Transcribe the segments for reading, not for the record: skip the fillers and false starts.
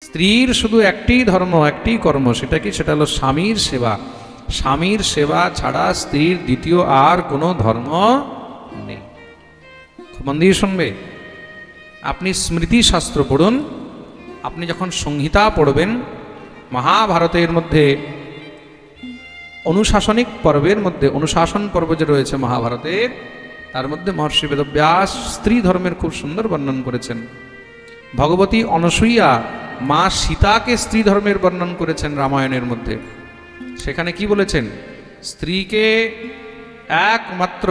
স্ত্রীর শুধু একটি ধর্ম, একটি কর্ম, সেটা কি? সেটা হলো স্বামীর সেবা। স্বামীর সেবা ছাড়া স্ত্রীর দ্বিতীয় আর কোনো ধর্ম নেই। মন দিয়ে শুনবে। আপনি স্মৃতি শাস্ত্র পড়ুন, আপনি যখন সংহিতা পড়বেন, মহাভারতের মধ্যে অনুশাসনিক পর্বের মধ্যে, অনুশাসন পর্ব যে রয়েছে মহাভারতের, তার মধ্যে মহর্ষি বেদব্যাস স্ত্রী ধর্মের খুব সুন্দর বর্ণন করেছেন। ভগবতী অনসূয়া মা সীতাকে স্ত্রী ধর্মের বর্ণন করেছেন রামায়ণের মধ্যে। সেখানে কি বলেছেন? স্ত্রীকে একমাত্র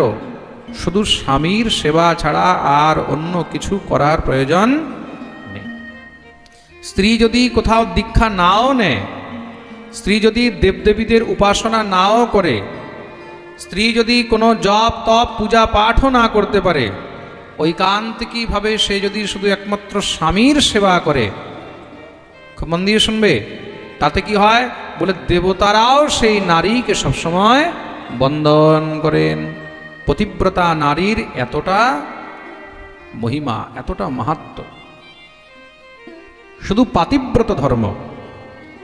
শুধু স্বামীর সেবা ছাড়া আর অন্য কিছু করার প্রয়োজন নেই। স্ত্রী যদি কোথাও দীক্ষা নাও নেয়, স্ত্রী যদি দেবদেবীদের উপাসনা নাও করে, স্ত্রী যদি কোনো জপ তপ পূজা পাঠও না করতে পারে, ঐকান্তিকভাবে সে যদি শুধু একমাত্র স্বামীর সেবা করে, খুব মন দিয়ে শুনবে, তাতে কি হয় বলে, দেবতারাও সেই নারীকে সবসময় বন্দন করেন। পতিব্রতা নারীর এতটা মহিমা, এতটা মাহাত্ম্য। শুধু পাতিব্রত ধর্ম,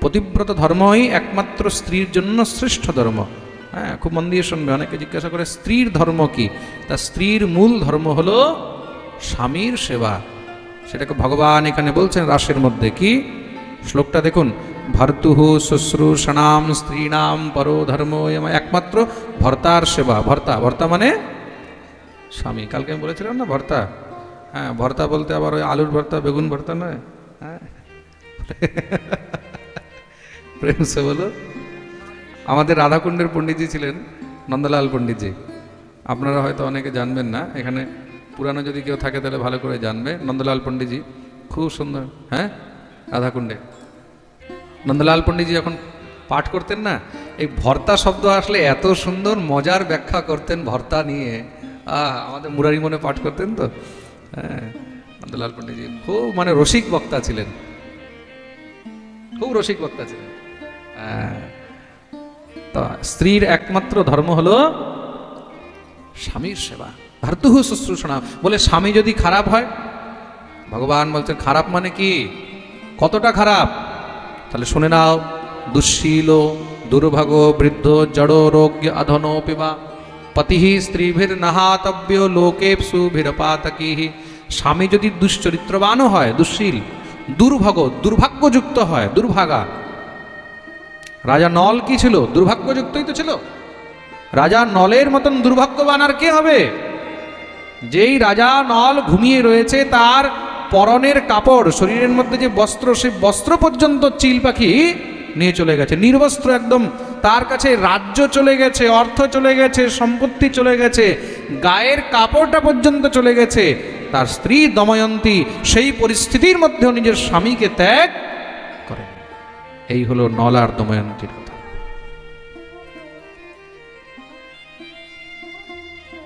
পতিব্রত ধর্মই একমাত্র স্ত্রীর জন্য শ্রেষ্ঠ ধর্ম। হ্যাঁ, খুব মন দিয়ে শুনবে। অনেকে জিজ্ঞাসা করে স্ত্রীর ধর্ম কি? তা স্ত্রীর মূল ধর্ম হলো স্বামীর সেবা। সেটাকে ভগবান এখানে বলছেন রাসের মধ্যে। কি শ্লোকটা দেখুন, ভর্তুহু শুশ্রূষণাম স্ত্রীণাম পরো ধর্ম, একমাত্র ভর্তার সেবা। ভর্তা, ভর্তা মানে স্বামী। কালকে আমি বলেছিলাম না ভর্তা। হ্যাঁ, ভর্তা বলতে আবার ওই আলুর ভর্তা, বেগুন ভর্তা নয়। হ্যাঁ, প্রেম সে বলো। আমাদের রাধাকুণ্ডের পণ্ডিতজি ছিলেন নন্দলাল পণ্ডিতজি। আপনারা হয়তো অনেকে জানবেন না, এখানে পুরানো যদি কেউ থাকে তাহলে ভালো করে জানবে। নন্দলাল পণ্ডিতজি খুব সুন্দর। হ্যাঁ, রাধাকুণ্ডে নন্দলাল পণ্ডিতজি যখন পাঠ করতেন না, এই ভর্তা শব্দ আসলে এত সুন্দর মজার ব্যাখ্যা করতেন ভর্তা নিয়ে। আমাদের মুরারি মনে পাঠ করতেন তো। হ্যাঁ, নন্দলাল পণ্ডিতজি খুব মানে রসিক বক্তা ছিলেন, খুব রসিক বক্তা ছিলেন। হ্যাঁ, তো স্ত্রীর একমাত্র ধর্ম হলো স্বামীর সেবা। ভর্তুহু শুশ্রূষণা বলে, স্বামী যদি খারাপ হয়, ভগবান বলছেন খারাপ মানে কি, কতটা খারাপ? তাহলে শুনে নাও, দুঃশীল দুর্ভাগ বৃদ্ধ জড় রোগ্য অধনো পিবা পতিহি স্ত্রীভির নাহাতব্য লোকেপসুভিরপাতকি। স্বামী যদি দুশ্চরিত্রবানও হয়, দুঃশীল, দুর্ভাগ, দুর্ভাগ্যযুক্ত হয়, দুর্ভাগা। রাজা নল কি ছিল? দুর্ভাগ্যযুক্তই তো ছিল। রাজা নলের মতন দুর্ভাগ্যবান আর কে হবে? যেই রাজা নল ঘুমিয়ে রয়েছে, তার পরনের কাপড়, শরীরের মধ্যে যে বস্ত্র, সেই বস্ত্র পর্যন্ত চিল পাখি নিয়ে চলে গেছে, নির্বস্ত্র একদম। তার কাছে রাজ্য চলে গেছে, অর্থ চলে গেছে, সম্পত্তি চলে গেছে, গায়ের কাপড়টা পর্যন্ত চলে গেছে। তার স্ত্রী দময়ন্তী সেই পরিস্থিতির মধ্যেও নিজের স্বামীকে ত্যাগ করে। এই হলো নল আর দময়ন্তীর কথা।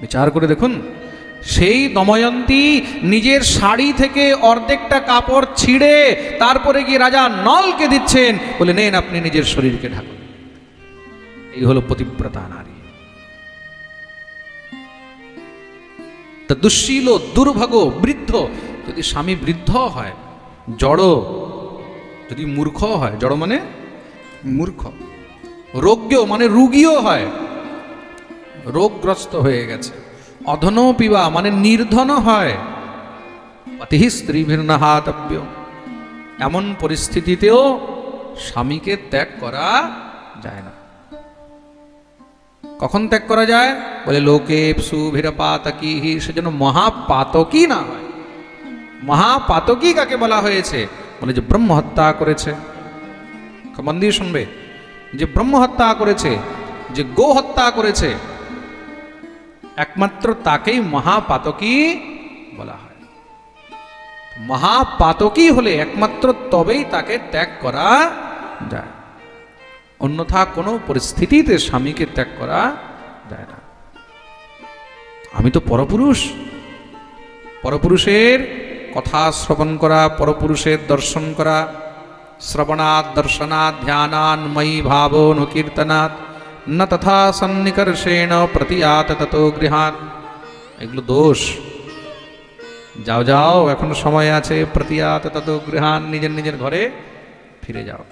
বিচার করে দেখুন, সেই দময়ন্তী নিজের শাড়ি থেকে অর্ধেকটা কাপড় ছিঁড়ে তারপরে গিয়ে রাজা নলকে দিচ্ছেন, বলে নেন আপনি নিজের শরীরকে ঢাকুন। এই হলো পতিব্রতা নারী। তা দুঃশীল দুর্ভাগ বৃদ্ধ, যদি স্বামী বৃদ্ধ হয়, জড়, যদি মূর্খ হয়, জড় মানে মূর্খ, রোগ্য মানে রুগীও হয়, রোগগ্রস্ত হয়ে গেছে, অধনো পিবা মানে নির্ধন হয়, পতিহি স্ত্রীভির নাহাতব্য, এমন পরিস্থিতিতেও স্বামীকে ত্যাগ করা যায় না। কখন ত্যাগ করা যায়? বলে লোকেপসুভিরপাতকি, সে যেন মহাপাতকী না হয়। মহাপাতকী কাকে বলা হয়েছে? বলে যে ব্রহ্ম হত্যা করেছে। মন দিয়ে শুনবে, যে ব্রহ্ম হত্যা করেছে, যে গো হত্যা করেছে, একমাত্র তাকেই মহাপাতকী বলা হয়। মহাপাতকী হলে একমাত্র তবেই তাকে ত্যাগ করা যায়, অন্যথা কোনো পরিস্থিতিতে স্বামীকে ত্যাগ করা যায় না। আমি তো পরপুরুষ, পরপুরুষের কথা শ্রবণ করা, পরপুরুষের দর্শন করা, শ্রবণাৎ দর্শনাৎ ধ্যানান ময়ি ভাবো কীর্তনাৎ ন তথা সন্নিকর্ষেণ প্রতিয়াত ততো গৃহাৎ। এগুলো দোষ। যাও যাও, এখনো সময় আছে। প্রতিয়াত ততো গৃহান, নিজের নিজের ঘরে ফিরে যাও।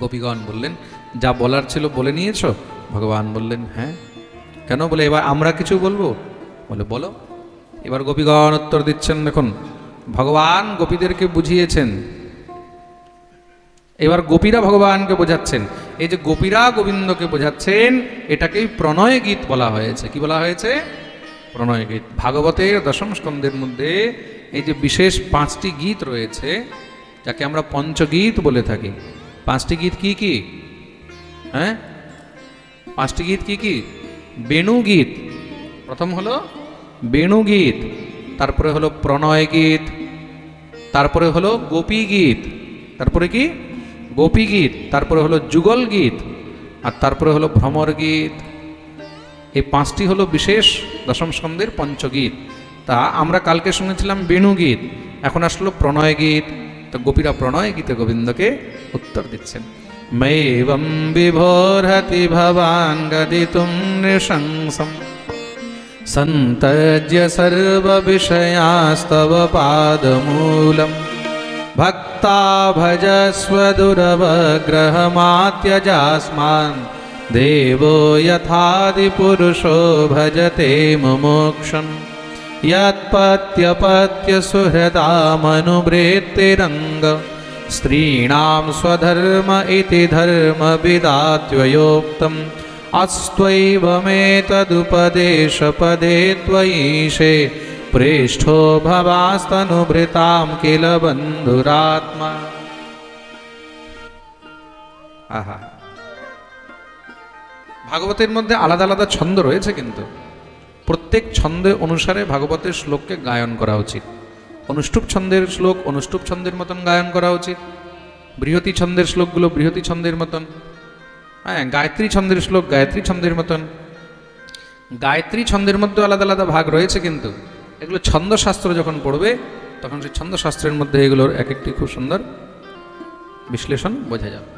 গোপীগণ বললেন, যা বলার ছিল বলে নিয়েছো? ভগবান বললেন, হ্যাঁ। কেন? বলে, এবার আমরা কিছু বলবো? বলে, বলো। এবার গোপীগণ উত্তর দিচ্ছেন, দেখুন ভগবান গোপীদেরকে বুঝিয়েছেন, এবার গোপীরা ভগবানকে বোঝাচ্ছেন। এই যে গোপীরা গোবিন্দকে বোঝাচ্ছেন, এটাকেই প্রণয় গীত বলা হয়েছে। কি বলা হয়েছে? প্রণয় গীত। ভাগবতের দশম স্কন্ধের মধ্যে এই যে বিশেষ 5টি গীত রয়েছে, যাকে আমরা পঞ্চগীত বলে থাকি। 5টি গীত কি কি? হ্যাঁ, 5টি গীত কি কি? বেণু গীত, প্রথম হলো বেণু গীত, তারপরে হলো প্রণয় গীত, তারপরে হলো গোপী গীত, তারপরে কি? গোপী গীত, তারপরে হলো যুগল গীত, আর তারপরে হলো ভ্রমর গীত। এই 5টি হলো বিশেষ দশম স্কন্ধের পঞ্চগীত। তা আমরা কালকে শুনেছিলাম বেণু গীত, এখন আসলো প্রণয় গীত। তো গোপীরা প্রণয় গীতে গোবিন্দকে উত্তর দিচ্ছেন। মৈবং বিভোরহতি ভবান গদিতুম নৃশংসম সন্তজ্য সর্ব বিষয়াস্তব পাদমূলম ভক্তা ভজস্ব দুরবগ্রহমাত্যজাস্মান দেবো যথাদি পুরুষো ভজতে মুমুক্ষুম यत्पत्यपत्य सुहृदामनुवृत्तिरङ्ग स्त्रीणां स्वधर्म इति धर्मविदात्वयोक्तम् अस्त्वैवमेतदुपदेशपदे त्वयीशे प्रेष्ठो भवास्तनुभृतां किल बन्धुरात्मा। आहा, ভাগবতের মধ্যে আলাদা আলাদা ছন্দ রয়েছে, কিন্তু প্রত্যেক ছন্দের অনুসারে ভাগবতের শ্লোককে গায়ন করা উচিত। অনুষ্টুপ ছন্দের শ্লোক অনুষ্টুপ ছন্দের মতন গায়ন করা উচিত, বৃহতি ছন্দের শ্লোকগুলো বৃহতি ছন্দের মতন, হ্যাঁ, গায়ত্রী ছন্দের শ্লোক গায়ত্রী ছন্দের মতন। গায়ত্রী ছন্দের মধ্যে আলাদা আলাদা ভাগ রয়েছে, কিন্তু এগুলো ছন্দশাস্ত্র যখন পড়বে তখন সেই ছন্দশাস্ত্রের মধ্যে এগুলোর এক একটি খুব সুন্দর বিশ্লেষণ বোঝা যাবে।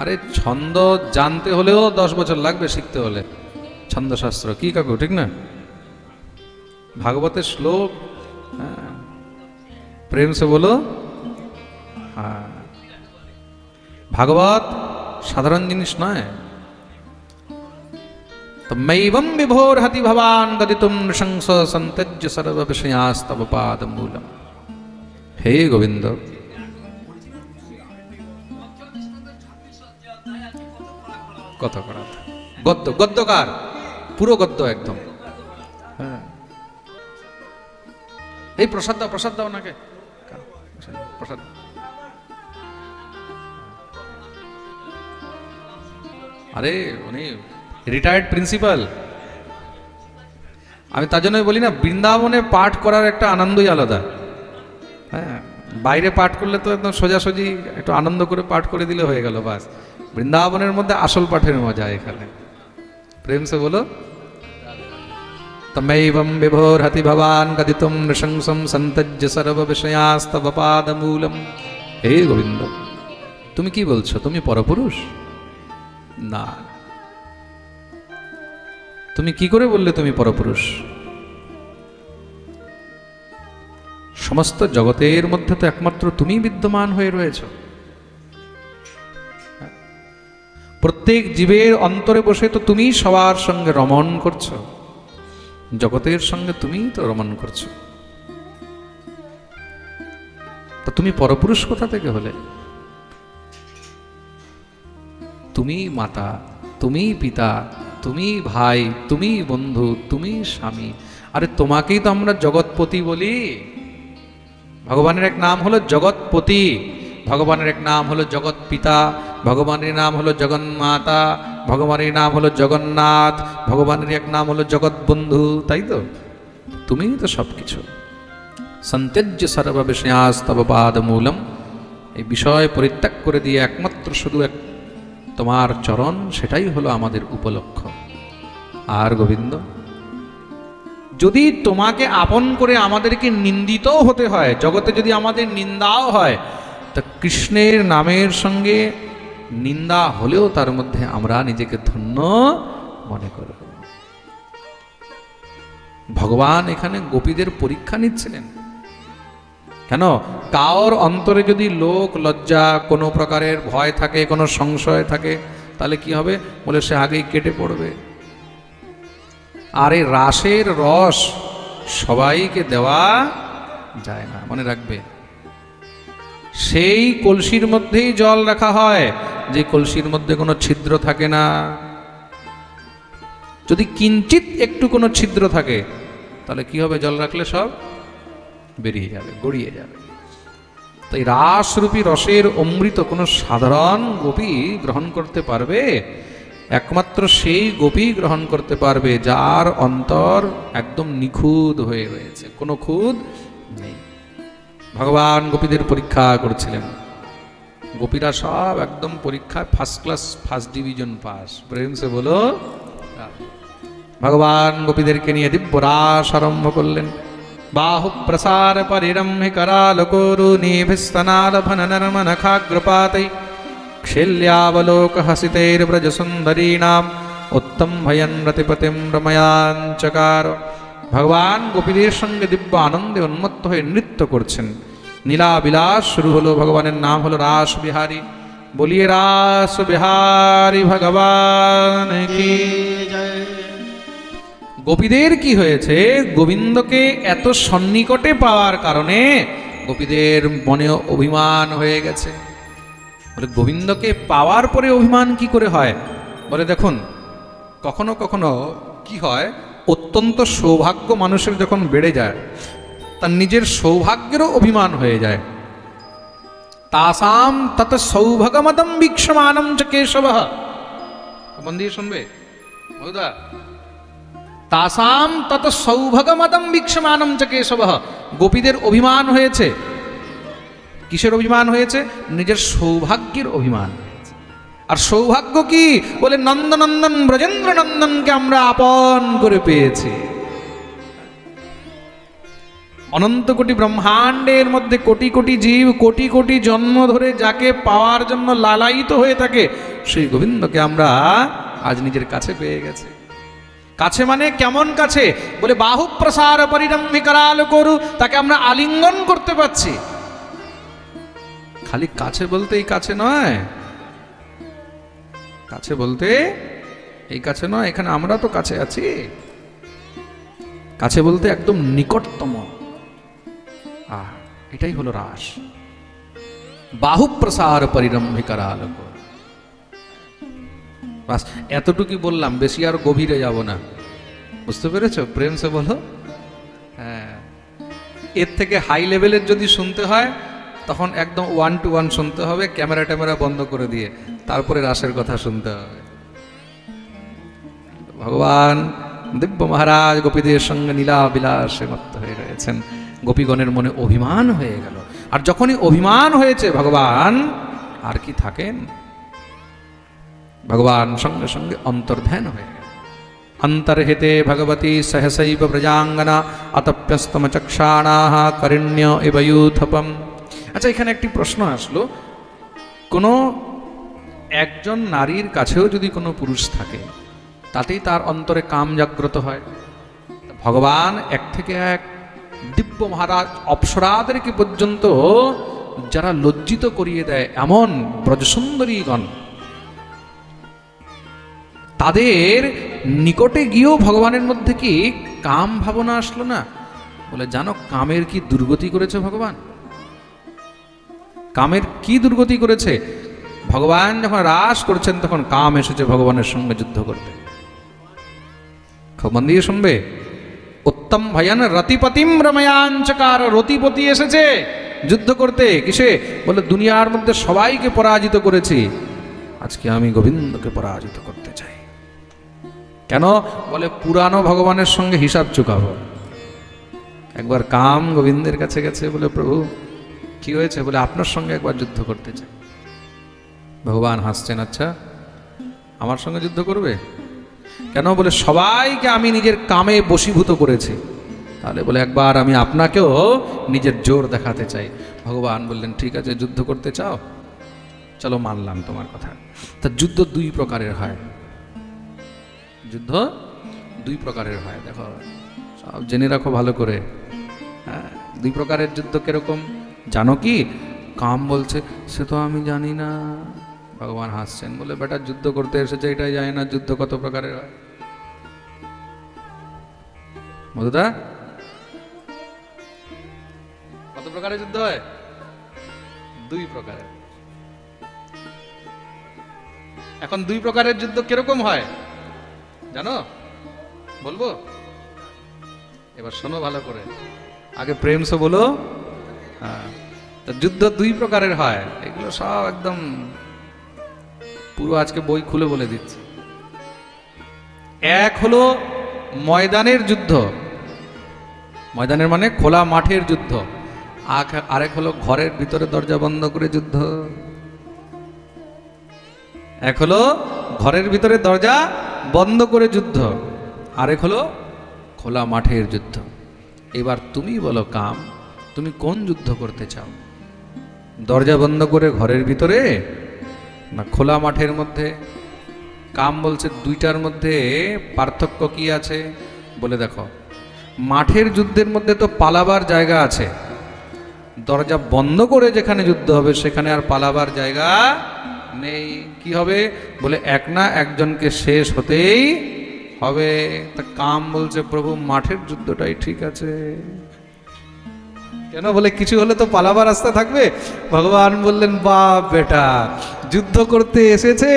আরে ছন্দ জানতে হলেও 10 বছর লাগবে শিখতে হলে ছন্দশাস্ত্র। কি কাকু, ঠিক না? ভাগবতের শ্লোক, প্রেম সে বলো। হ্যাঁ, ভাগবত সাধারণ জিনিস নয়। তো মৈবং বিভোরহতি ভবান গদিতুম নৃশংস সন্তজ্য সর্ব বিষয়াস্তব পাদমূলম। হে গোবিন্দ, কত করা গদ্য, গদ্যকার, পুরো গদ্য একদম। হ্যাঁ, এই প্রসাদ দাও, প্রসাদ দাও ওনাকে, প্রসাদ। আরে উনি রিটায়ার্ড প্রিন্সিপাল। আমি তার জন্যই বলি না, বৃন্দাবনে পাঠ করার একটা আনন্দই আলাদা। হ্যাঁ, বাইরে পাঠ করলে তো একদম সোজাসুজি একটু আনন্দ করে পাঠ করে দিলে হয়ে গেল, বাস। বৃন্দাবনের মধ্যে আসল পাঠের মজা এখানে। প্রেম সে বলো। তমৈবং বিভোরহতি ভবান গদিতুম নৃশংসম সন্তজ্য সর্ব বিষয়াস্তব পাদমূলম। হে গোবিন্দ, তুমি কি বলছো? তুমি পরপুরুষ? না। তুমি কি করে বললে তুমি পরপুরুষ? সমস্ত জগতের মধ্যে তো একমাত্র তুমি বিদ্যমান হয়ে রয়েছ। প্রত্যেক জীবের অন্তরে বসে তো তুমি সবার সঙ্গে রমণ করছো, জগতের সঙ্গে তুমি তো রমণ করছো। তো তুমি পরপুরুষ কোথা থেকে হলে? তুমি মাতা, তুমি পিতা, তুমি ভাই, তুমি বন্ধু, তুমি স্বামী। আরে তোমাকেই তো আমরা জগৎপতি বলি। ভগবানের এক নাম হলো জগৎপতি, ভগবানের এক নাম হলো জগৎ পিতা, ভগবানের নাম হলো জগন্মাতা, ভগবানের নাম হলো জগন্নাথ, ভগবানের এক নাম হলো জগৎ বন্ধু। তাই তো তুমিই তো সবকিছু। সন্ত্যজ্য সর্ব বিষয়াস্তব পাদমূলম। এই বিষয় পরিত্যাগ করে দিয়ে একমাত্র শুধু এক তোমার চরণ, সেটাই হলো আমাদের উপলক্ষ। আর গোবিন্দ, যদি তোমাকে আপন করে আমাদেরকে নিন্দিতও হতে হয়, জগতে যদি আমাদের নিন্দাও হয়, তা কৃষ্ণের নামের সঙ্গে নিন্দা হলেও তার মধ্যে আমরা নিজেকে ধন্য মনে করব। ভগবান এখানে গোপীদের পরীক্ষা নিচ্ছিলেন। কেন? কার অন্তরে যদি লোক লজ্জা, কোনো প্রকারের ভয় থাকে, কোনো সংশয় থাকে, তাহলে কি হবে? বলে সে আগেই কেটে পড়বে। আর এই রাসের রস সবাইকে দেওয়া যায় না, মনে রাখবে। সেই কলসির মধ্যেই জল রাখা হয় যে কলসির মধ্যে কোনো ছিদ্র থাকে না। যদি কিঞ্চিত একটু কোনো ছিদ্র থাকে তাহলে কি হবে? জল রাখলে সব বেরিয়ে যাবে, গড়িয়ে যাবে। তাই রাসরূপী রসের অমৃত কোনো সাধারণ গোপী গ্রহণ করতে পারবে? একমাত্র সেই গোপী গ্রহণ করতে পারবে যার অন্তর একদম নিখুঁত হয়ে রয়েছে, কোনো খুঁত নেই। ভগবান গোপীদের পরীক্ষা করছিলেন, গোপীরা সব একদম পরীক্ষায় first class, first division pass. প্রেম সে বলো। ভগবান গোপীদেরকে নিয়ে দিব্য রাস আরম্ভ করলেন। বাহু প্রসার পরিরম্হি करालकोरुनीभिस्तनालभन नर्मनखाग्रपातै क्षिल्यावलोक हसितैर्व्रज सुंदरीणाम उत्तम भयन रतिपतिम रमयाञ्चकार। ভগবান গোপীদের সঙ্গে দিব্য আনন্দে উন্মত্ত হয়ে নৃত্য করছেন। নীলা বিলাস শুরু হলো। ভগবানের নাম হলো রাস বিহারী। বলিয়ে রাস বিহারী ভগবান কি জয়। গোপীদের কি হয়েছে? গোবিন্দকে এত সন্নিকটে পাওয়ার কারণে গোপীদের মনে অভিমান হয়ে গেছে। বলে গোবিন্দকে পাওয়ার পরে অভিমান কি করে হয়? বলে দেখুন, কখনো কখনো কি হয়, অত্যন্ত সৌভাগ্য মানুষের যখন বেড়ে যায় তার নিজের সৌভাগ্যেরও অভিমান হয়ে যায়। তাসাম তত সৌভাগমতম বিক্ষমানম চ কেশবঃ। মন দিয়ে শুনবে বৌদা। তাসাম তত সৌভাগমতম বিক্ষমানম চ কেশবঃ। গোপীদের অভিমান হয়েছে। কিসের অভিমান হয়েছে? নিজের সৌভাগ্যের অভিমান। আর সৌভাগ্য কি? বলে নন্দনন্দন ব্রজেন্দ্র নন্দনকে আমরা আপন করে পেয়েছি। অনন্ত কোটি ব্রহ্মাণ্ডের মধ্যে কোটি কোটি জীব কোটি কোটি জন্ম ধরে যাকে পাওয়ার জন্য লালায়িত হয়ে থাকে, সেই গোবিন্দকে আমরা আজ নিজের কাছে পেয়ে গেছে। কাছে মানে কেমন কাছে? বলে বাহু প্রসার পরিরম্ভি करालकोरु, তাকে আমরা আলিঙ্গন করতে পারছি। খালি কাছে বলতে এই কাছে নয়, কাছে বলতে এই কাছে নয়, এখানে আমরা তো কাছে আছি। কাছে বলতে একদম নিকটতম। এটাই হলো রাস। বাহু প্রসার পরিরম্ভি करालकोरु। বাস এতটুকুই বললাম, বেশি আর গভীরে যাব না। বুঝতে পেরেছো? প্রেম সে বলো। হ্যাঁ, এর থেকে হাই লেভেলের যদি শুনতে হয় তখন একদম 1 to 1 শুনতে হবে, ক্যামেরা ট্যামেরা বন্ধ করে দিয়ে, তারপরে রাসের কথা শুনতে হবে। ভগবান দিব্য মহারাজ গোপীদের সঙ্গে নীলা বিলাসে মত্ত হয়ে রয়েছেন। গোপীগণের মনে অভিমান হয়ে গেল। আর যখনই অভিমান হয়েছে ভগবান আর কি থাকেন? ভগবান সঙ্গে সঙ্গে অন্তর্ধান হয়ে গেল। অন্তর্হিতে ভগবতী সহসৈব ব্রজাঙ্গনা অতপ্যস্তম চক্ষাণাঃ করিণ্য ইব ইউথপম। আচ্ছা, এখানে একটি প্রশ্ন আসলো, কোনো একজন নারীর কাছেও যদি কোনো পুরুষ থাকে তাতেই তার অন্তরে কাম জাগ্রত হয়। ভগবান এক থেকে এক দিব্য মহারাজ অপ্সরাদেরকে পর্যন্ত যারা লজ্জিত করিয়ে দেয় এমন ব্রজসুন্দরীগণ, তাদের নিকটে গিয়েও ভগবানের মধ্যে কি কাম ভাবনা আসলো না? বলে জানো কামের কি দুর্গতি করেছে ভগবান? কামের কি দুর্গতি করেছে? ভগবান যখন রাস করছেন তখন কাম এসেছে ভগবানের সঙ্গে যুদ্ধ করতে। খুব মন দিয়ে শুনবে। উত্তম ভয়ান রতিপতিম রময়াঞ্চকার। রতিপতি এসেছে যুদ্ধ করতে। কিসে? বলে দুনিয়ার মধ্যে সবাইকে পরাজিত করেছি, আজকে আমি গোবিন্দকে পরাজিত করতে চাই। কেন? বলে পুরানো ভগবানের সঙ্গে হিসাব চুকাবো। একবার কাম গোবিন্দের কাছে গেছে, বলে প্রভু কি হয়েছে? বলে আপনার সঙ্গে একবার যুদ্ধ করতে চাই। ভগবান হাসছেন, আচ্ছা আমার সঙ্গে যুদ্ধ করবে? কেন? বলে সবাইকে আমি নিজের কামে বশীভূত করেছি, তাহলে বলে একবার আমি আপনাকেও নিজের জোর দেখাতে চাই। ভগবান বললেন ঠিক আছে, যুদ্ধ করতে চাও, চলো মানলাম তোমার কথা। তা যুদ্ধ দুই প্রকারের হয়। যুদ্ধ দুই প্রকারের হয়, দেখো সব জেনে রাখো ভালো করে। দুই প্রকারের যুদ্ধ কিরকম জানো কি? কাম বলছে সে তো আমি জানি না। ভগবান হাসছেন, বলে বেটা যুদ্ধ করতে এসেছে এটাই জানি না যুদ্ধ কত প্রকারের হয়। মধুদা, কত প্রকারের যুদ্ধ হয়? দুই প্রকারের। এখন দুই প্রকারের যুদ্ধ কিরকম হয় জানো? বলবো? এবার শোনো ভালো করে, আগে প্রেম সে বলো। হ্যাঁ, যুদ্ধ দুই প্রকারের হয়, এগুলো সব একদম পুরো আজকে বই খুলে বলে দিচ্ছি। এক হলো ময়দানের যুদ্ধ, ময়দানের মানে খোলা মাঠের যুদ্ধ। আরেক হলো ঘরের ভিতরে দরজা বন্ধ করে যুদ্ধ। এক হলো ঘরের ভিতরে দরজা বন্ধ করে যুদ্ধ, আরেক হলো খোলা মাঠের যুদ্ধ। এবার তুমি বলো কাম, তুমি কোন যুদ্ধ করতে চাও? দরজা বন্ধ করে ঘরের ভিতরে না খোলা মাঠের মধ্যে? কাম বলছে দুইটার মধ্যে পার্থক্য কি আছে? বলে দেখো, মাঠের যুদ্ধের মধ্যে তো পালাবার জায়গা আছে, দরজা বন্ধ করে যেখানে যুদ্ধ হবে সেখানে আর পালাবার জায়গা নেই। কি হবে? বলে এক না একজনকে শেষ হতেই হবে। তা কাম বলছে প্রভু মাঠের যুদ্ধটাই ঠিক আছে। কেন? বলে কিছু হলে তো পালাবার রাস্তা থাকবে। ভগবান বললেন বাপ বেটা, যুদ্ধ করতে এসেছে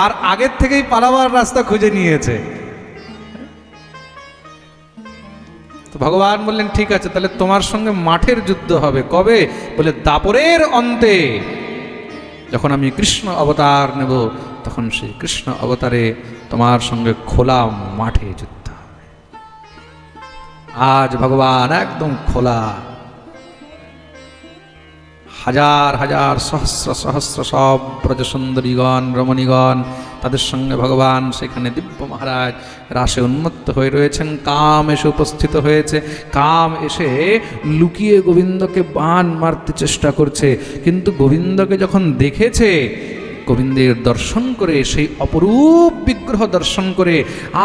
আর আগের থেকেই পালাবার রাস্তা খুঁজে নিয়েছে। তো ভগবান বললেন ঠিক আছে, তাহলে তোমার সঙ্গে মাঠের যুদ্ধ হবে। কবে? বলে দাপরের অন্তে, যখন আমি কৃষ্ণ অবতার নেব তখন সেই কৃষ্ণ অবতারে তোমার সঙ্গে খোলা মাঠে যুদ্ধ হবে। আজ ভগবান একদম খোলা, হাজার হাজার সহস্র সহস্র সব ব্রজসুন্দরীগণ রমণীগণ, তাদের সঙ্গে ভগবান সেখানে দিব্য মহারাজ রাসে উন্মত্ত হয়ে রয়েছেন। কাম এসে উপস্থিত হয়েছে। কাম এসে লুকিয়ে গোবিন্দকে বাণ মারতে চেষ্টা করছে, কিন্তু গোবিন্দকে যখন দেখেছে, গোবিন্দের দর্শন করে, সেই অপরূপ বিগ্রহ দর্শন করে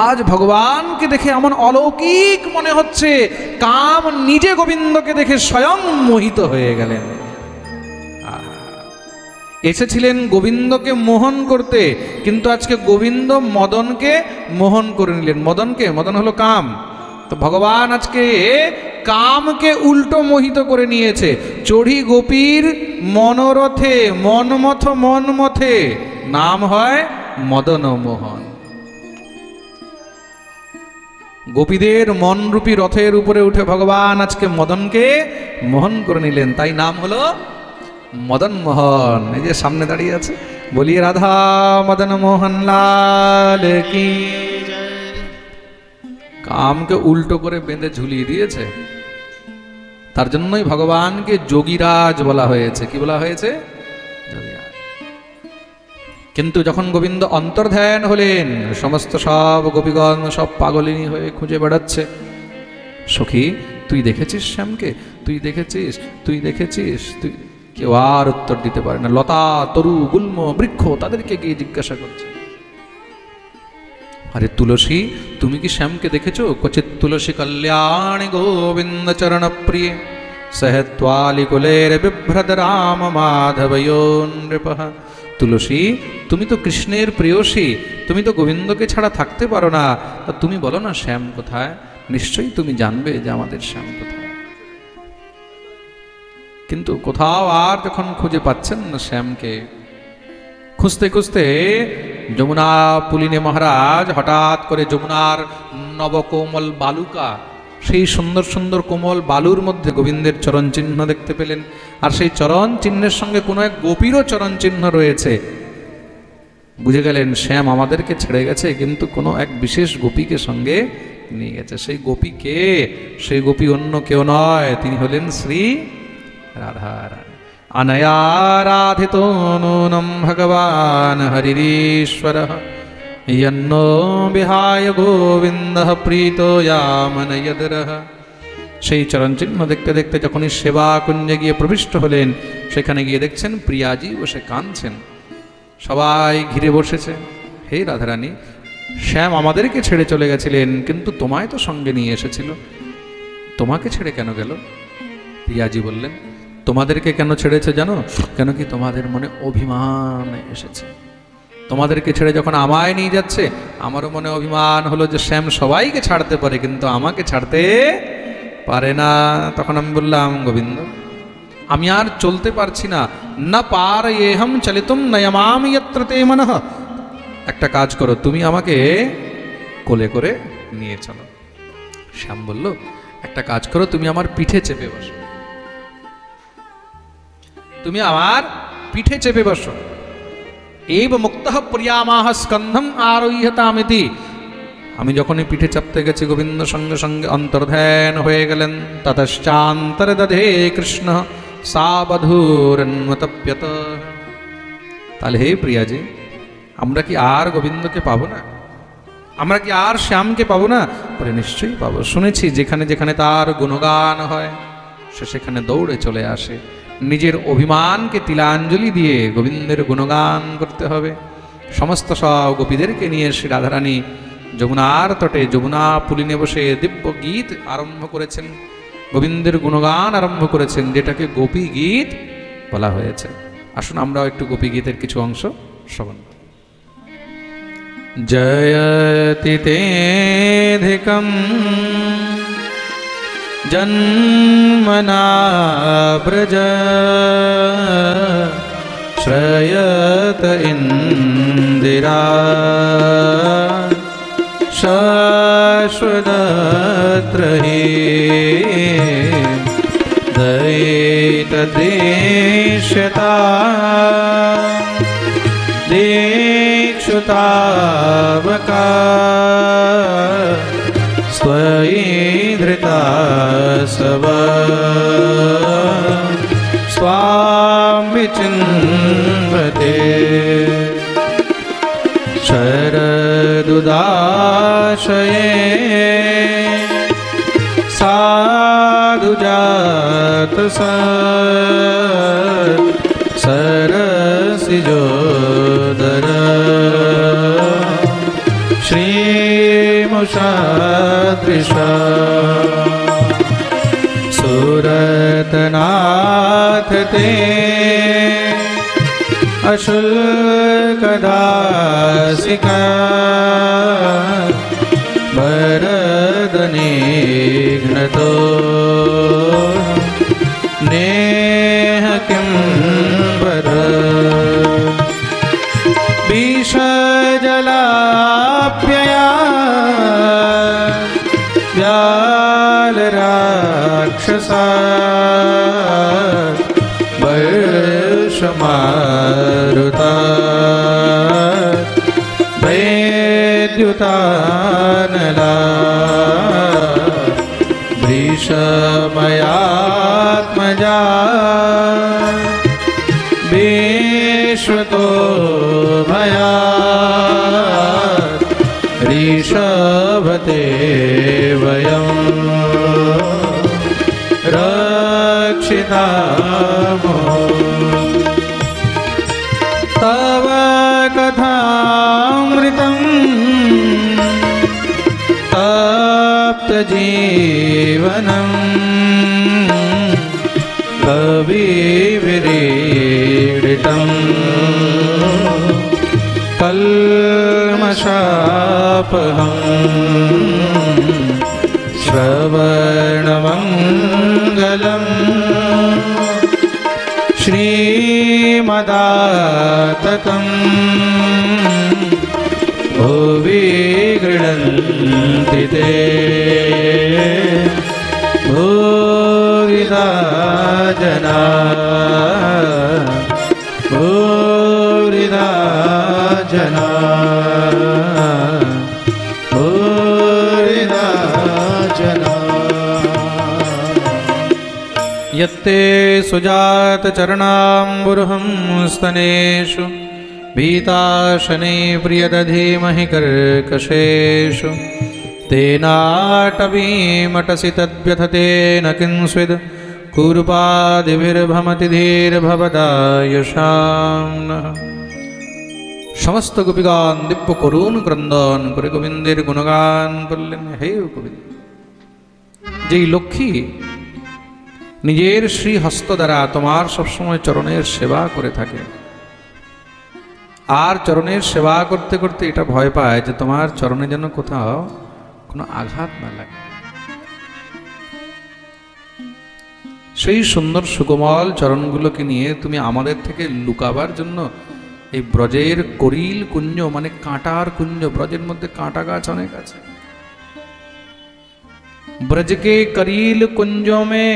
আজ ভগবানকে দেখে এমন অলৌকিক মনে হচ্ছে, কাম নিজে গোবিন্দকে দেখে স্বয়ং মোহিত হয়ে গেলেন। এসেছিলেন গোবিন্দকে মোহন করতে, কিন্তু আজকে গোবিন্দ মদনকে মোহন করে নিলেন। মদনকে, মদন হলো কাম, তো ভগবান আজকে কামকে উল্টো মোহিত করে নিয়েছে। চড়ি গোপীর মনোরথে মনমথ মনমথে, নাম হয় মদন মোহন। গোপীদের মনরূপী রথের উপরে উঠে ভগবান আজকে মদনকে মোহন করে নিলেন, তাই নাম হলো মদন মোহন। এই যে সামনে দাঁড়িয়ে আছে, বলিয়ে রাধা মদন মোহন লাল কি। কামকে উল্টো করে বেঁধে ঝুলিয়ে দিয়েছে, তার জন্যই ভগবানকে যোগীরাজ বলা হয়েছে। কি বলা হয়েছে? যোগীরাজ। কিন্তু যখন গোবিন্দ অন্তর্ধ্যান হলেন, সমস্ত সব গোপীগণ সব পাগলিনী হয়ে খুঁজে বেড়াচ্ছে। সখী তুই দেখেছিস শ্যামকে? তুই দেখেছিস? তুই দেখেছিস? তুই, কেউ আর উত্তর দিতে পারে না। লতা তরু গুল্ম বৃক্ষ তাদেরকে গিয়ে জিজ্ঞাসা করছে, আরে তুলসী তুমি কি শ্যামকে দেখেছো? ক্বচিৎ তুলসী কল্যাণী গোবিন্দ চরণ প্রিয়ে সহত্বালি কুলের বিভ্রদ রাম মাধবয়ো নৃপঃ। তুলসী তুমি তো কৃষ্ণের প্রেয়সী, তুমি তো গোবিন্দকে ছাড়া থাকতে পারো না, তা তুমি বলো না শ্যাম কোথায়? নিশ্চয়ই তুমি জানবে যে আমাদের শ্যাম কোথায়। কিন্তু কোথাও আর যখন খুঁজে পাচ্ছেন না শ্যামকে, খুঁজতে খুঁজতে যমুনা পুলিনে মহারাজ হঠাৎ করে যমুনার নবকোমল বালুকা, সেই সুন্দর সুন্দর কোমল বালুর মধ্যে গোবিন্দের চরণ চিহ্ন দেখতে পেলেন। আর সেই চরণ চিহ্নের সঙ্গে কোনো এক গোপীরও চরণ চিহ্ন রয়েছে। বুঝে গেলেন শ্যাম আমাদেরকে ছেড়ে গেছে, কিন্তু কোনো এক বিশেষ গোপীকে সঙ্গে নিয়ে গেছে। সেই গোপী কে? সেই গোপী অন্য কেউ নয়, তিনি হলেন শ্রী রাধা রানী। অনয়ারাধিতো নূনম ভগবান হরিരീশ্বরঃ यन्नो विहाय गोविन्दः प्रीतो यामनयदरः। সেই চরণ চিহ্ন দেখতে দেখতে যখনই সেবা কুঞ্জে গিয়ে প্রবিষ্ট হলেন, সেখানে গিয়ে দেখছেন প্রিয়াজি বসে কাঁদছেন, সবাই ঘিরে বসেছে। হে রাধারানী, শ্যাম আমাদেরকে ছেড়ে চলে গেছিলেন, কিন্তু তোমায় তো সঙ্গে নিয়ে এসেছিল, তোমাকে ছেড়ে কেন গেল? প্রিয়াজি বললেন, তোমাদেরকে কেন ছেড়েছে জানো? কেন কি তোমাদের মনে অভিমান এসেছে। তোমাদেরকে ছেড়ে যখন আমায় নিয়ে যাচ্ছে, আমারও মনে অভিমান হলো যে শ্যাম সবাইকে ছাড়তে পারে কিন্তু আমাকে ছাড়তে পারে না। তখন আমি বললাম, গোবিন্দ আমি আর চলতে পারছি না, না পার এহম চলিতুম নয়মামি যত্র তে মনঃ। একটা কাজ করো, তুমি আমাকে কোলে করে নিয়ে চলো। শ্যাম বলল, একটা কাজ করো, তুমি আমার পিঠে চেপে বসো, তুমি আমার পিঠে চেপে বসো। এব মুক্তঃ প্রিয়ামাহ স্কন্ধম আরোহ্যতামিতি। আমি যখনই পিঠে চাপতে গেছি, গোবিন্দ সঙ্গে সঙ্গে অন্তর্ধান হয়ে গেলেন। ততশ্চান্তরে দধে কৃষ্ণ সা বধূরন্মতপ্যত। তাহলে হে প্রিয়াজি, আমরা কি আর গোবিন্দকে পাবো না? আমরা কি আর শ্যামকে পাবো না? বলে নিশ্চয়ই পাবো। শুনেছি যেখানে যেখানে তার গুণগান হয় সে সেখানে দৌড়ে চলে আসে। নিজের অভিমানকে তিলাঞ্জলি দিয়ে গোবিন্দের গুণগান করতে হবে। সমস্ত সব গোপীদেরকে নিয়ে শ্রী রাধারানী যমুনার তটে যমুনা পুলিনে বসে দিব্য গীত আরম্ভ করেছেন, গোবিন্দের গুণগান আরম্ভ করেছেন, যেটাকে গোপী গীত বলা হয়েছে। আসুন আমরাও একটু গোপী গীতের কিছু অংশ শ্রবণ করি। জয়তি তেধিকম জন্মনা ব্রজ শ্রয়ত ইন্দিরা শাশ্বতত্রহি দয়িতদৃশ্যতা দীক্ষুতাবকা स्वयीधृता सव स्वामि चिन्वते शरदुदाशये साधुजात सरसिजोदर श्रीमुषादृशा सुरतनाथ ते अशुल्कदासिका वरदनिघ्नतो नेह किं वर विषजलाप्यया व्यालराक्षसा वर्षमारुता वैद्युतानला वृषमयात्मजा विश्वतो भया ऋषभते वयं रक्षितामो तव कथामृतं तप्तजीवनं कविविरीडितं कल्मषापहं श्रवणमङ्गलं श्रीमदाततं भुवि गृह्णन्ति ते भूरिदा जना भूरिदा जना भूरिदा जना यत्ते सुजात चरणाम्बुरुहं स्तनेषु भीताशने प्रियदधीमहि कर्कशेषु तेनाटवीमटसि तद्व्यथतेन किंस्विद् कूर्पादिभिर्भमति धीर्भवदायुषाम्नः। समस्त गोपीगण दिव्य करुण क्रंदन करे गोविंदेर गुणगान करलेन। हे गोविंद, যেই লক্ষ্মী নিজের শ্রী হস্ত দ্বারা তোমার সবসময় চরণের সেবা করে থাকে। আর চরণের সেবা করতে করতে এটা ভয় পায় যে তোমার চরণে যেন কোথাও কোনো আঘাত না লাগে। সেই সুন্দর সুকোমল চরণগুলোকে নিয়ে তুমি আমাদের থেকে লুকাবার জন্য এই ব্রজের করিল কুঞ্জ, মানে কাঁটার কুঞ্জ, ব্রজের মধ্যে কাঁটা গাছ অনেক আছে, ব্রজ কে করিল কুঞ্জों में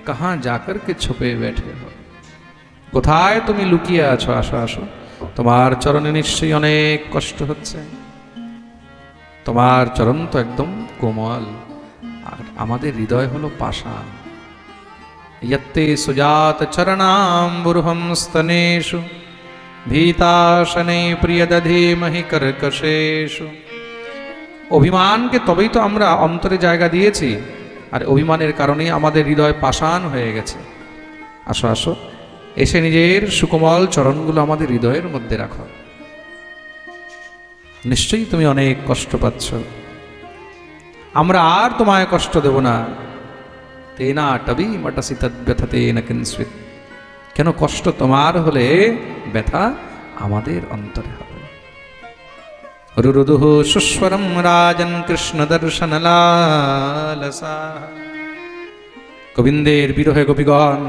कहां जाकर के छुपे बैठे हो, কোথায় তুমি লুকিয়ে আছো, আসো আসো। তোমার চরণে নিশ্চয়ই অনেক কষ্ট হচ্ছে, তোমার চরণ তো একদম কোমল, আর আমাদের হৃদয় হলো পাষাণ। यत्ते सुजात चरणाम्बुरुहं स्तनेषु भीताशने प्रियदधीमहि कर्कशेषु। অভিমানকে তবেই তো আমরা অন্তরে জায়গা দিয়েছি, আর অভিমানের কারণেই আমাদের হৃদয় পাষাণ হয়ে গেছে। আসো আসো, এসে নিজের সুকোমল চরণগুলো আমাদের হৃদয়ের মধ্যে রাখো। নিশ্চয়ই তুমি অনেক কষ্ট পাচ্ছ, আমরা আর তোমায় কষ্ট দেব না। তেনা টবি মটসি তদ্ব্যথতেন কিঞ্চিৎ, কেন কষ্ট তোমার হলে ব্যথা আমাদের অন্তরে হবে। রুরুদুঃ সুস্বরম রাজন কৃষ্ণ দর্শন লালসা। গোবিন্দের বিরহে গোপীগণ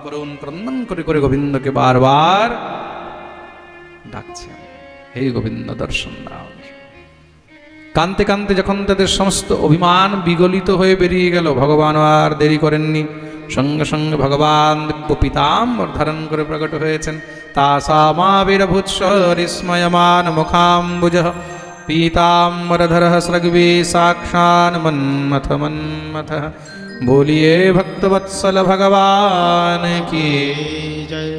করুণ ক্রন্দন করে করে গোবিন্দকে বারবার ডাকছে, হে গোবিন্দ দর্শন দাও। কানতে কানতে যখন তাদের সমস্ত অভিমান বিগলিত হয়ে বেরিয়ে গেল, ভগবান আর দেরি করেননি, সঙ্গে সঙ্গে ভগবান দিব্য পীতাম্বর ধারণ করে প্রকট হয়েছেন। তাসামাবিরভূৎস্ময়মান মুখাম্বুজঃ পীতাম্বরধরঃ স্রগ্বী সাক্ষান মন্মথ মন্মথঃ। बोलिए भक्तवत्सल भगवान की जय।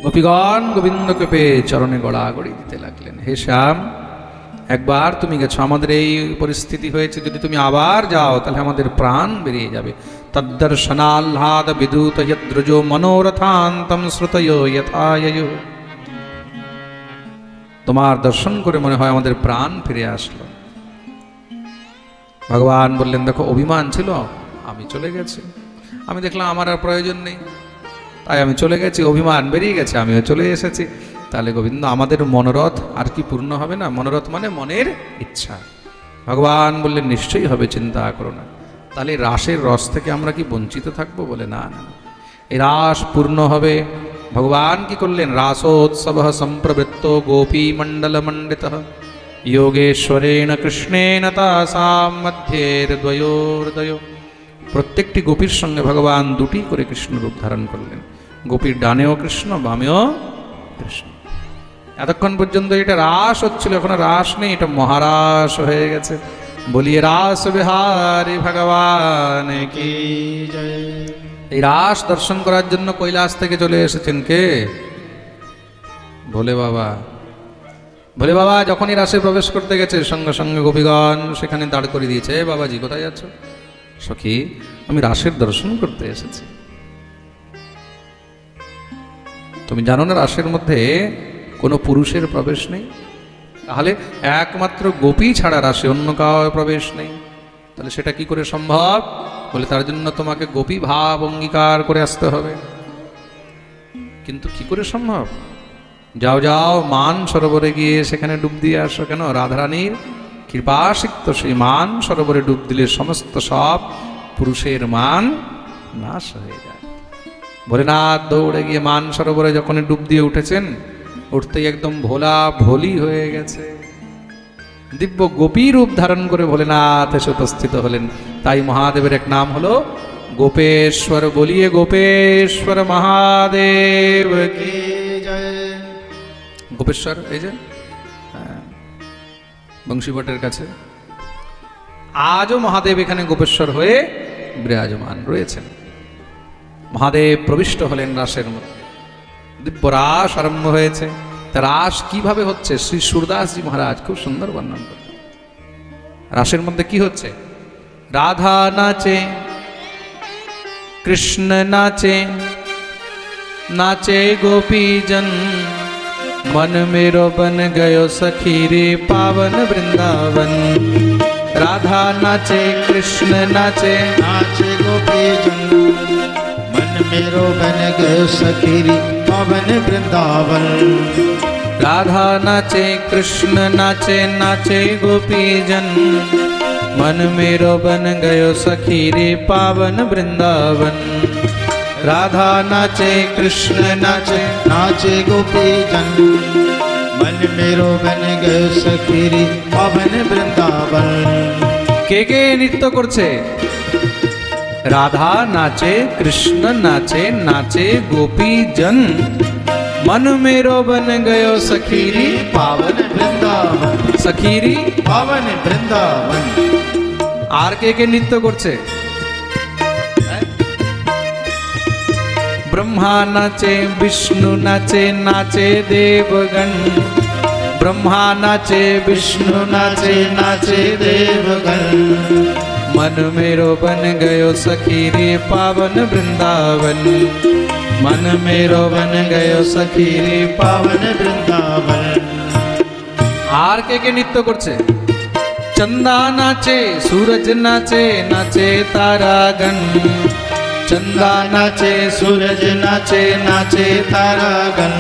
গোপীগণ গোবিন্দকে পেয়ে চরণে গড়াগড়ি দিতে লাগলেন, হে শ্যাম, একবার তুমি গেছো, আমাদের এই পরিস্থিতি হয়েছে, যদি তুমি আবার যাও তাহলে আমাদের প্রাণ বেরিয়ে যাবে। তদ্দর্শনাহ্লাদ বিদূত যদ্রজো মনোরথান্তম শ্রুতয়ো যথায়য়ো। তোমার দর্শন করে মনে হয় আমাদের প্রাণ ফিরে আসলো। ভগবান বললেন, দেখো অভিমান ছিল, আমি চলে গেছি, আমি দেখলাম আমার আর প্রয়োজন নেই, তাই আমি চলে গেছি, অভিমান বেরিয়ে গেছে, আমিও চলে এসেছি। তাহলে গোবিন্দ আমাদের মনোরথ আর কি পূর্ণ হবে না? মনোরথ মানে মনের ইচ্ছা। ভগবান বললেন, নিশ্চয়ই হবে, চিন্তা করো না। তাহলে রাসের রস থেকে আমরা কি বঞ্চিত থাকবো? বলে না না, এই রাস পূর্ণ হবে। ভগবান কি করলেন? রাসোৎসব সম্প্রবৃত্ত গোপী মণ্ডল মণ্ডিত যোগেশ্বরেণ কৃষ্ণেন তাসাম মধ্যের দ্বয়োর্দ্বয়। প্রত্যেকটি গোপীর সঙ্গে ভগবান দুটি করে কৃষ্ণ রূপ ধারণ করলেন। গোপীর ডানেও কৃষ্ণ, বামেও কৃষ্ণ। এতক্ষণ পর্যন্ত এটা রাস হচ্ছিল, এখন রাস নেই, এটা মহারাস হয়ে গেছে। বলিয়ে রাস বিহারী ভগবান কি জয়। এই রাস দর্শন করার জন্য কৈলাস থেকে চলে এসেছেন কে? ভোলে বাবা। ভোলে বাবা যখনই রাসে প্রবেশ করতে গেছে, সঙ্গে সঙ্গে গোপীগণ সেখানে দাঁড় করে দিয়েছে। বাবাজি কোথায় যাচ্ছ? সখী, আমি রাসের দর্শন করতে এসেছি। তুমি জানো না রাসের মধ্যে কোনো পুরুষের প্রবেশ নেই? তাহলে একমাত্র গোপী ছাড়া রাসে অন্য কারো প্রবেশ নেই। তাহলে সেটা কি করে সম্ভব? বলে তার জন্য তোমাকে গোপী ভাব অঙ্গীকার করে আসতে হবে। কিন্তু কি করে সম্ভব? যাও যাও, মান সরোবরে গিয়ে সেখানে ডুব দিয়ে আসো। কেন? রাধারানীর কৃপাসিক্ত সেই মান সরোবরে ডুব দিলে সমস্ত সব পুরুষের মান নাশ হয়ে যায়। ভোলেনাথ দৌড়ে গিয়ে মান সরোবরে যখন ডুব দিয়ে উঠেছেন, উঠতেই একদম ভোলা ভোলি হয়ে গেছে। দিব্য গোপী রূপ ধারণ করে ভোলেনাথ এসে উপস্থিত হলেন। তাই মহাদেবের এক নাম হলো গোপেশ্বর। বলিয়ে গোপেশ্বর মহাদেব কি জয়। গোপেশ্বর এই যে বংশীভটের কাছে আজও মহাদেব এখানে গোপেশ্বর হয়ে বিরাজমান রয়েছেন। মহাদেব প্রবিষ্ট হলেন রাসের মধ্যে। দিব্য রাস আরম্ভ হয়েছে। তা রাস কিভাবে হচ্ছে শ্রী সুরদাসজি মহারাজ খুব সুন্দর বর্ণনা করেন। রাসের মধ্যে কি হচ্ছে? রাধা নাচে, কৃষ্ণ নাচে, নাচে গোপীজন, मन मेरो बन गयो सखी रे पावन वृंदावन। राधा नाचे कृष्ण नाचे, नाचे गोपी जन, मन मेरो बन गयो सखीरी पावन वृंदावन। राधा नाचे कृष्ण नाचे, नाचे गोपी जन, मन मेरो बन गयो सखी रे पावन वृंदावन। राधा नाचे कृष्ण नाचे, नाचे गोपी जन, मन मेरो बन गयो सखी रे पावन वृंदावन। কে কে নৃত্য করছে? রাধা নাচে কৃষ্ণ নাচে, নাচে গোপী জন, मन मेरो बन गयो सखीरी पावन वृंदावन, सखीरी पावन वृंदावन। আর কে নৃত্য করছে? ब्रह्मा नाचे विष्णु नाचे, नाचे देवगण, ब्रह्मा नाचे विष्णु नाचे, नाचे देवगण, मन मेरो बन गयो सखी रे पावन वृंदावन। मन मेरो बन गयो सखी रे पावन वृंदावन। আর কে নৃত্য করছে? चंदा नाचे सूरज नाचे, नाचे तारागण, चंदा नाचे सूरज नाचे, नाचे तारागण,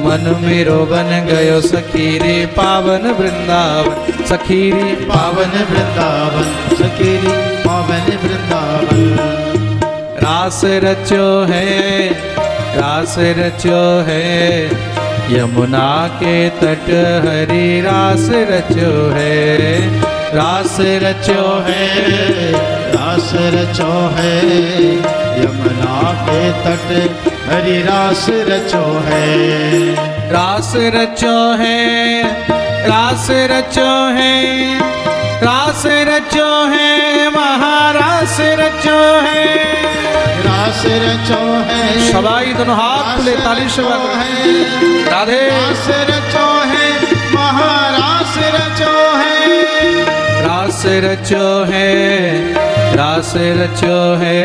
मन मेरो बन गयो सखी रे पावन वृंदावन। सखी रे पावन वृंदावन, सखी रे पावन वृंदावन। रास रचो है, रास रचो है, यमुना के तट हरि रास रचो है। रास रचो है, रास रचो है, यमुना के तट हरि रास रचो है। रास रचो है, रास रचो है, रास रचो है, महारास रचो है। रास रचो है, सबाई दोनों हाथ खुले ताली से राधे। रास रचो है, महारास रचो है। रास रचो है, रास रचो है,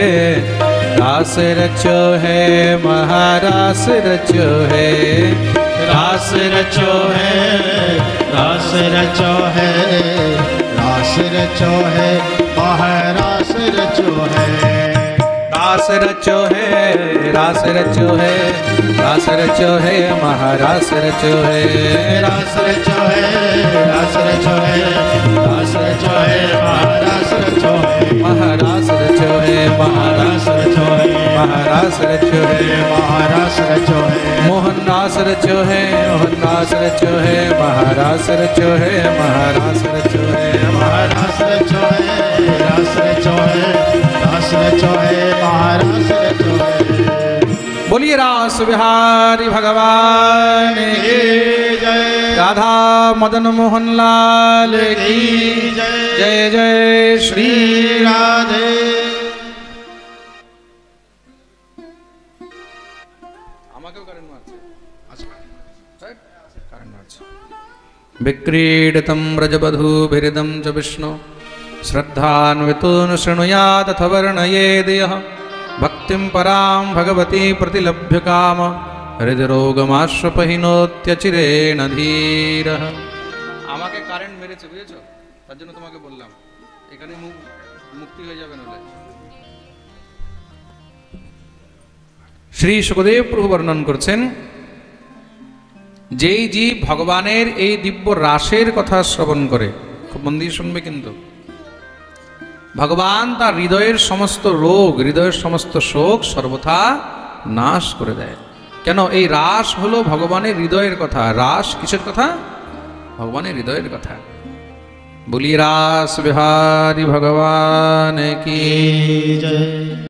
रास रचो है, महारास रचो है। रास रचो है, रास रचो है, रास रचो है, महारास रचो है। रास रचो है, रास रचो है, रास रचो है, महारास रचो है। रास रचो है, रास रचो है, रास रचो है, महारास रचो है। महारास रचो है, महारास रचो है, महारास रचो है, महारास रचो है। मोहन रास रचो है, मोहन रास रचो है, महारास रचो है, महारास रचो है। महारास रचो है, रास रचो है, रास रचो है, महारास रचो है। बोलिए रास बिहारी भगवान की जय, राधा मदन मोहन लाल की जय। जय श्री राधे। विक्रीडितं व्रजवधूभिरिदं च विष्णु श्रद्धान्वितो न शृणुयादथ वर्णयेद् यः भक्तिं परां भगवती प्रतिलभ्य काम হৃদরোগমাশ্রপহিনোত্যচিরেণ ধীরঃ। আমাকে কারেন্ট মেরেছে বুঝেছো, তার জন্য তোমাকে বললাম এখানে মুক্তি হয়ে যাবে নলে। শ্রী সুখদেব প্রভু বর্ণন করছেন, যেই জীব ভগবানের এই দিব্য রাসের কথা শ্রবণ করে, খুব মন দিয়ে শুনবে কিন্তু, ভগবান তার হৃদয়ের সমস্ত রোগ, হৃদয়ের সমস্ত শোক সর্বথা নাশ করে দেয়। কেন? এই রাস হলো ভগবানের হৃদয়ের কথা। রাস কিসের কথা? ভগবানের হৃদয়ের কথা। বলি রাস বিহারী ভগবান কি জয়।